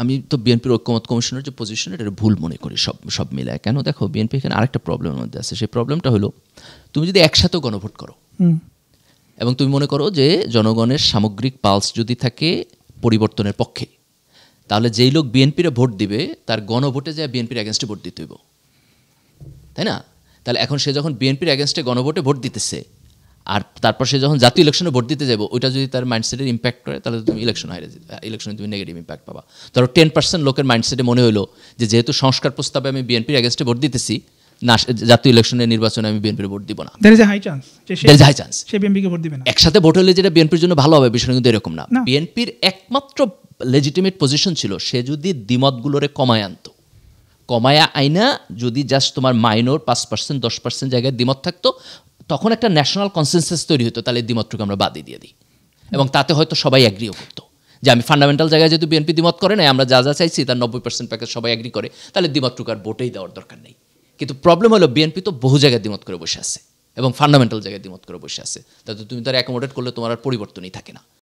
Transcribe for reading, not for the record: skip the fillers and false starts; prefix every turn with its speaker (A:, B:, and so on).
A: আমি তো বিএনপির ঐক্যমত কমিশনের যে পজিশন এটা ভুল মনে করি সব মিলায়। কেন দেখো বিএনপি এখানে আরেকটা প্রবলেমের মধ্যে আছে। সেই প্রবলেমটা হলো তুমি যদি একসাথে গণভোট করো এবং তুমি মনে করো যে জনগণের সামগ্রিক পালস যদি থাকে পরিবর্তনের পক্ষে, তাহলে যেই লোক বিএনপির ভোট দিবে তার গণভোটে যায় বিএনপির এগেনস্টে ভোট দিতে হইব, তাই না? তাহলে এখন সে যখন বিএনপির এগেনস্টে গণভোটে ভোট দিতেছে আর তারপর সে যখন জাতীয় ইলেকশনে ভোট দিতে যাবো, ওইটা যদি তার মাইন্ডসেটের ইম্প্যাক্ট করে তাহলে তুমি ইলেকশনে তুমি নেগেটিভ ইম্প্যাক্ট পাবা। ধরো 10% লোকের মাইন্ডসেটে মনে হলো যে যেহেতু সংস্কার প্রস্তাবে আমি বিএনপির এগেনস্টে ভোট দিতেছি না, জাতীয় ইলেকশনের নির্বাচনে আমি বিএনপির ভোট দিব না।
B: There is a high chance সে বিএনপিকে ভোট দিবে না।
A: একসাথে ভোট হলে যেটা বিএনপির জন্য ভালো হবে বিষয়টা কিন্তু এরকম না। বিএনপির একমাত্র লেজিটিমেট পজিশন ছিল সে যদি দ্বিমতগুলোরে কমায় আনতো, কমায়া আইনা যদি জাস্ট তোমার মাইনর 5% 10% জায়গায় দ্বিমত থাকতো, তখন একটা ন্যাশনাল কনসেনসাস তৈরি হতো, তাহলে দ্বিমতটুকু আমরা বাদই দিয়ে দিই এবং তাতে হয়তো সবাই অ্যাগ্রিও করতো যে আমি ফান্ডামেন্টাল জায়গায় যেহেতু বিএনপি দ্বিমত করে না, আমরা যা যা চাইছি তার 90% প্যাকেজ সবাই অ্যাগ্রি করে, তাহলে দ্বিমতটুকু আর ভোটেই দেওয়ার দরকার নেই। কিন্তু প্রবলেম হলো বিএনপি তো বহু জায়গায় দ্বিমত করে বসে আছে এবং ফান্ডামেন্টাল জায়গায় দ্বিমত করে বসে আছে, তাতে তুমি তার অ্যাকোমোডেট করলে তোমার আর পরিবর্তনই থাকে না।